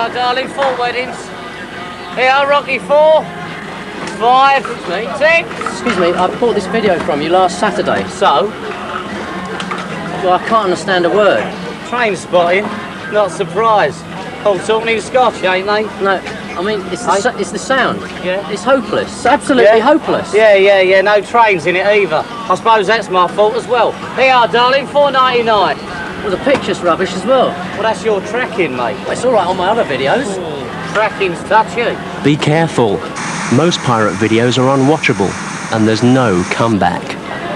are, darling, 4 weddings. Here are Rocky 4, 5, 6. Excuse me, I bought this video from you last Saturday. So? Well, I can't understand a word. Train spotting? Not surprised. All talking in Scotch, ain't they? No, I mean, it's the sound. Yeah. It's hopeless. It's absolutely hopeless. Yeah, no trains in it either. I suppose that's my fault as well. Here are, darling, $4.99. Well, the picture's rubbish as well. Well, that's your tracking, mate. Well, it's all right on my other videos. Tracking's touchy. Be careful. Most pirate videos are unwatchable, and there's no comeback.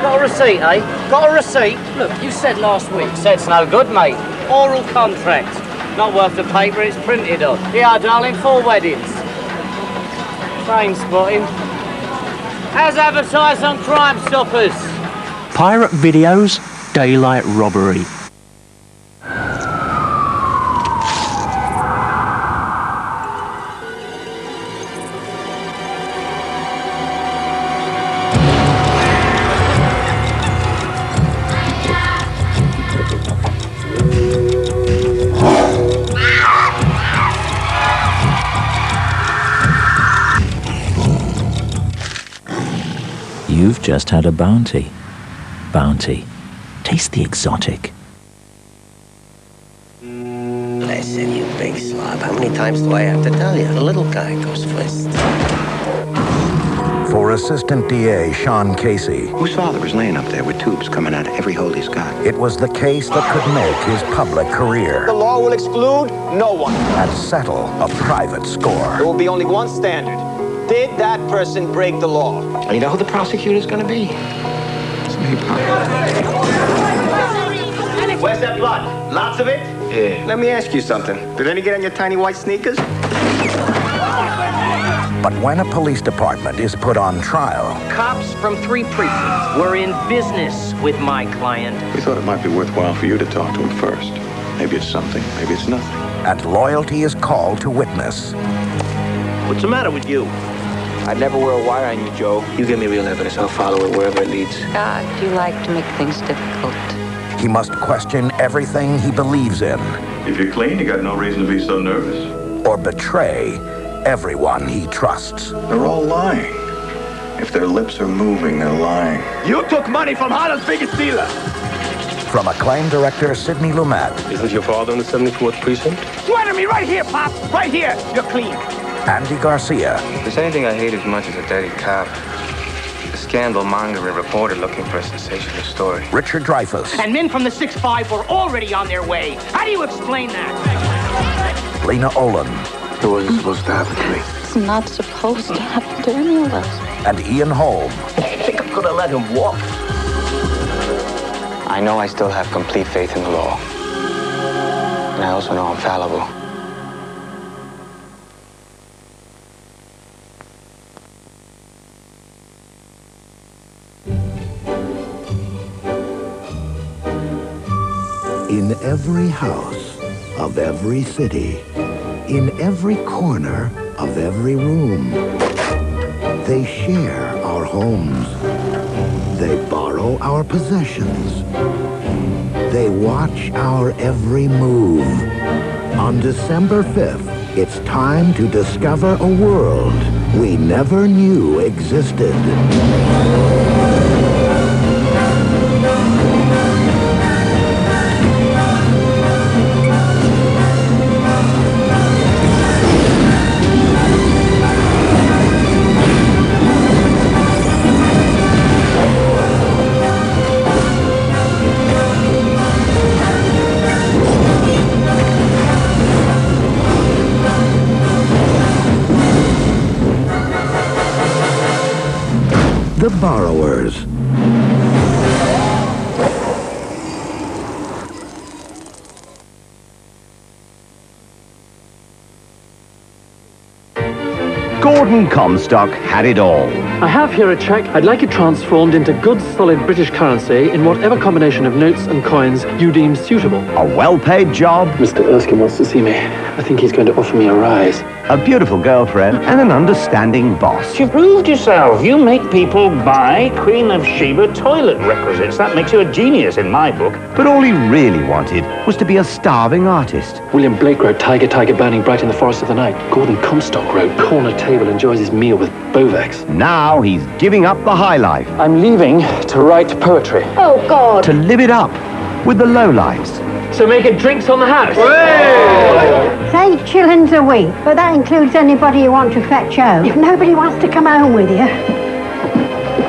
Got a receipt, eh? Got a receipt? Look, you said last week. Said's no good, mate. Oral contract. Not worth the paper it's printed on. Here, darling, 4 weddings. Train spotting. As advertised on Crime Stoppers. Pirate videos, daylight robbery. You've just had a bounty. Bounty. Taste the exotic. Listen, you big slob. How many times do I have to tell you? The little guy goes first. For Assistant DA Sean Casey, Whose father was laying up there with tubes coming out of every hole he's got? it was the case that could make his public career The law will exclude no one. and settle a private There score. will be only one standard. Did that person break the law? And you know who the prosecutor's gonna be? It's me, Pop. Where's that blood? Lots of it? Yeah. Let me ask you something. Did any get on your tiny white sneakers? But when a police department is put on trial, Cops from 3 precincts were in business with my client. We thought it might be worthwhile for you to talk to him first. Maybe it's something, maybe it's nothing. and loyalty is called to witness, What's the matter with you? I'd never wear a wire on you, Joe. You give me real evidence, I'll follow it wherever it leads. God, you like to make things difficult. he must question everything he believes in, If you're clean, you got no reason to be so nervous. or betray everyone he trusts. They're all lying. If their lips are moving, they're lying. You took money from Holland's biggest dealer. From acclaimed director Sidney Lumet Isn't your father in the 74th precinct? Swear to me right here, Pop. Right here. You're clean. Andy Garcia, If there's anything I hate as much as a dirty cop, the scandal-mongering reporter looking for a sensational story. Richard Dreyfuss, And men from the 6-5 were already on their way. How do you explain that? Lena Olin, It wasn't supposed to happen to me. It's not supposed to happen to any of us. and Ian Holm. I think I'm gonna let him walk. I know I still have complete faith in the law. And I also know I'm fallible. In every house of every city, in every corner of every room, they share our homes. They borrow our possessions. They watch our every move. On December 5th, it's time to discover a world we never knew existed. The Borrowers. Gordon Comstock had it all. I have here a cheque. I'd like it transformed into good, solid British currency in whatever combination of notes and coins you deem suitable. A well-paid job. Mr. Erskine wants to see me. I think he's going to offer me a rise. a beautiful girlfriend, and an understanding boss. You proved yourself. You make people buy Queen of Sheba toilet requisites. That makes you a genius in my book. But all he really wanted was to be a starving artist. William Blake wrote Tiger, Tiger, burning bright in the forest of the night. Gordon Comstock wrote Corner Table enjoys his meal with Bovax. Now he's giving up the high life. I'm leaving to write poetry. Oh, God. To live it up with the low lives. So making drinks on the house. Say shillings a week, but that includes anybody you want to fetch home. If nobody wants to come home with you,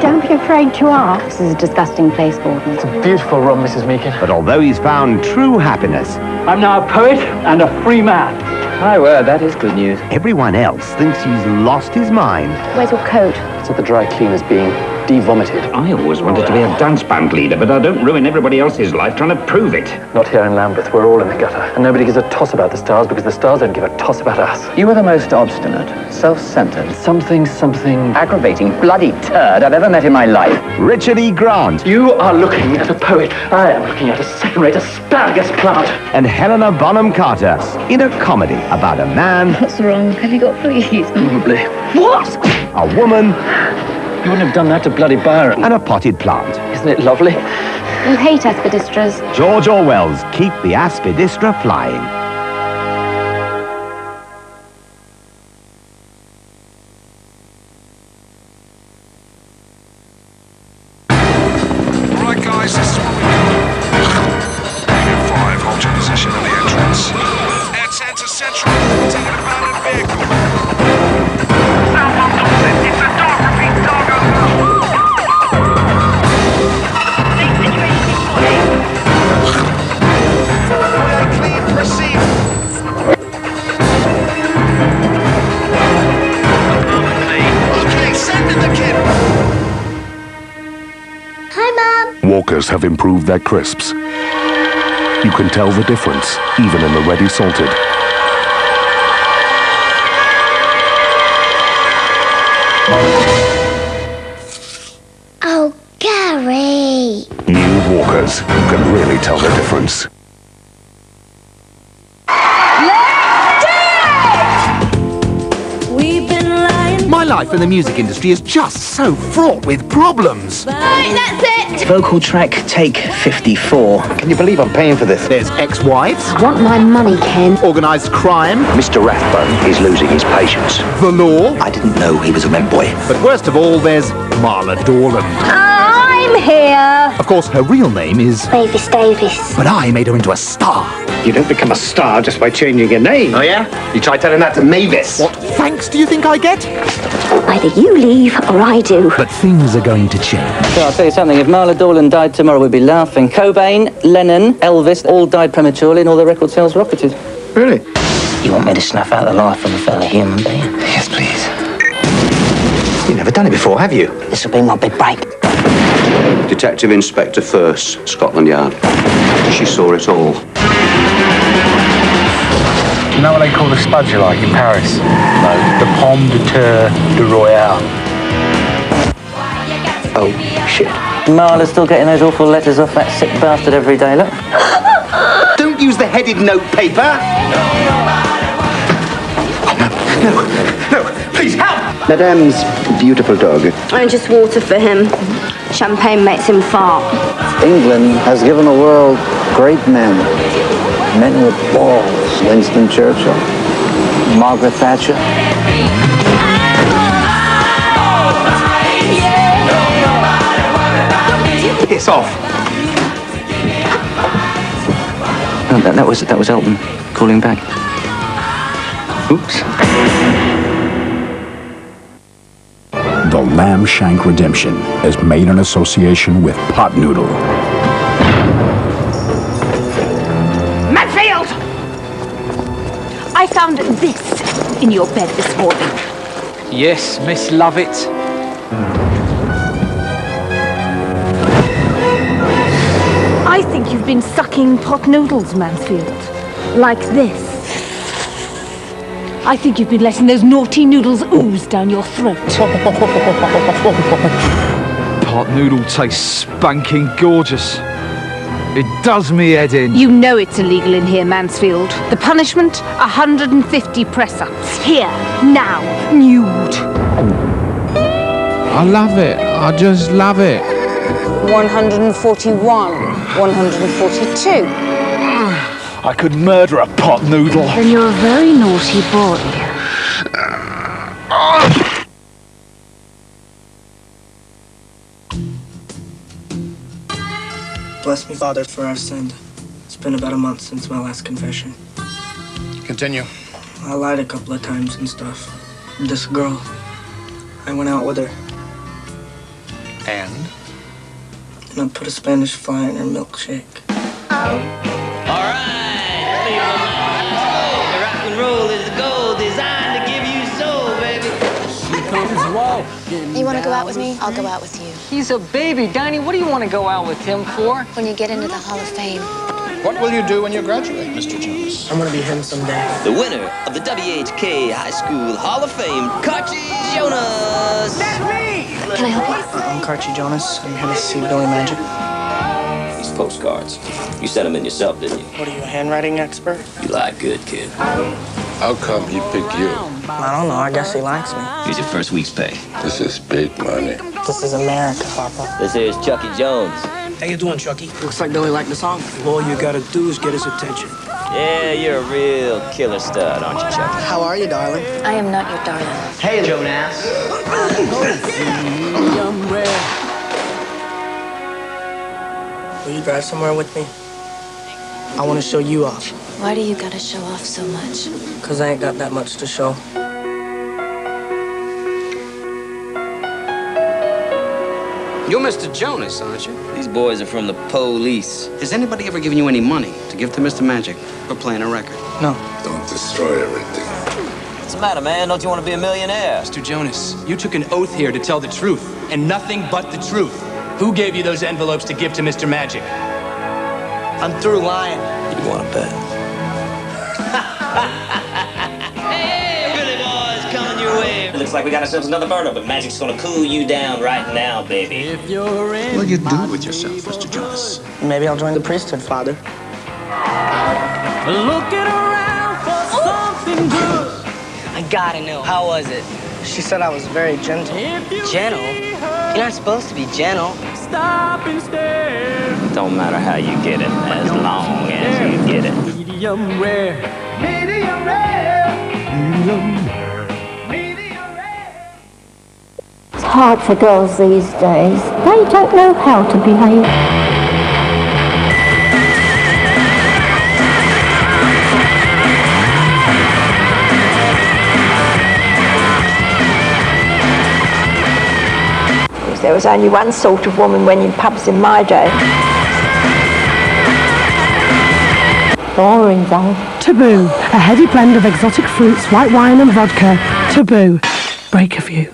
don't be afraid to ask. This is a disgusting place, Gordon. It's a beautiful room, Mrs. Meakin. But although he's found true happiness, I'm now a poet and a free man. My word, that is good news. everyone else thinks he's lost his mind. Where's your coat? It's at the dry cleaners being de-vomited. I always wanted to be a dance band leader, but I don't ruin everybody else's life trying to prove it. Not here in Lambeth. We're all in the gutter. And nobody gives a toss about the stars because the stars don't give a toss about us. You are the most obstinate, self-centered, Something, aggravating, bloody turd I've ever met in my life. Richard E. Grant You are looking at a poet. I am looking at a second-rate asparagus plant. and Helena Bonham Carter in a comedy about a man, What's wrong? Have you got fleas? Probably. What? a woman, You wouldn't have done that to bloody Byron. and a potted plant. Isn't it lovely? You hate Aspidistras. George Orwell's Keep the Aspidistra Flying. Alright guys, this is what we do. Unit 5, hold your position at the entrance. Air 10 to Central, take an abandoned vehicle. Southbound Dorset, it's a dark repeat cargo. Clean, proceed. Okay, send in the kid. Hi, Mum. Walkers have improved their crisps. You can tell the difference, even in the ready salted. Oh, Gary. New Walkers, you can really tell the difference. My life in the music industry is just so fraught with problems. Right, that's it. Vocal track, take 54. Can you believe I'm paying for this? There's ex-wives, I want my money, Ken. organised crime, Mr. Rathbone is losing his patience. the law, I didn't know he was a rent boy. but worst of all, there's Marla Dorland. I'm here. Of course, her real name is... Mavis Davis. But I made her into a star. You don't become a star just by changing your name. Oh, yeah? You tried telling that to Mavis. What thanks do you think I get? Either you leave or I do. But things are going to change. So I'll tell you something, if Marla Dorland died tomorrow, we'd be laughing. Cobain, Lennon, Elvis, all died prematurely and all their record sales rocketed. Really? You want me to snuff out the life from a fellow human being? Yes, please. You've never done it before, have you? This'll be my big break. Detective Inspector First, Scotland Yard. She saw it all. You know what they call the spuds you like in Paris? No, the pomme de terre de Royale. Oh, shit. Marla's still getting those awful letters off that sick bastard every day, look. Don't use the headed notepaper. No, please help! Madame's beautiful dog. And just water for him. Champagne makes him fart. England has given the world great men. Men with balls. Winston Churchill, Margaret Thatcher. Piss off. Oh, that was Elton calling back. Oops. The Lamb Shank Redemption is made in association with Pot Noodle. Matfield! I found this in your bed this morning. Yes, Miss Lovett. I think you've been sucking pot noodles, Mansfield. Like this. I think you've been letting those naughty noodles ooze down your throat. Pot noodle tastes spanking gorgeous. It does me head in. You know it's illegal in here, Mansfield. The punishment, 150 press-ups. Here, now, nude. I love it. I just love it. 141, 142. I could murder a pot noodle. Then you're a very naughty boy. Bless me, Father, for our sin. It's been about a month since my last confession. Continue. I lied a couple of times and stuff. This girl, I went out with her. And? And I put a Spanish fly in her milkshake. All right, people, the rock and roll is the goal designed to give you soul, baby. She comes walking. You want to go out with me? I'll go out with you. He's a baby, Diney. What do you want to go out with him for? When you get into the Hall of Fame. What will you do when you graduate, Mr. Jonas? I'm gonna be him someday. The winner of the WHK High School Hall of Fame, Carchi Jonas. That's me! Can I help you? I'm Carchi Jonas. I'm here to see Billy Magic. These postcards. You sent them in yourself, didn't you? What are you, a handwriting expert? You lie good, kid. How come he picked you? I don't know. I guess he likes me. Here's your first week's pay. This is big money. This is America, Papa. This here's Chucky Jones. How you doing, Chucky? Looks like Billy liked the song. All you gotta do is get his attention. Yeah, you're a real killer stud, aren't you, Chucky? How are you, darling? I am not your darling. Hey, Jonas. Will you drive somewhere with me? I want to show you off. Why do you gotta show off so much? Because I ain't got that much to show. You're Mr. Jonas, aren't you? These boys are from the police. Has anybody ever given you any money to give to Mr. Magic for playing a record? No. Don't destroy everything. What's the matter, man? Don't you want to be a millionaire? Mr. Jonas, you took an oath here to tell the truth, and nothing but the truth. Who gave you those envelopes to give to Mr. Magic? I'm through lying. You want to bet? Hey, Billy boys, coming your way. Looks like we got ourselves another burner, but Magic's gonna cool you down right now, baby. What do you do with yourself, Mr. Jonas? Maybe I'll join the priesthood, Father. Looking around for something good. I gotta know, how was it? She said I was very gentle. Gentle? You're not supposed to be gentle. Stop and stare. Don't matter how you get it, as long as you get it. Medium rare. Medium rare. Medium rare. It's hard for girls these days. They don't know how to behave. There was only one sort of woman went in pubs in my day. Boring though. Taboo, a heady blend of exotic fruits, white wine and vodka. Taboo. Break a view.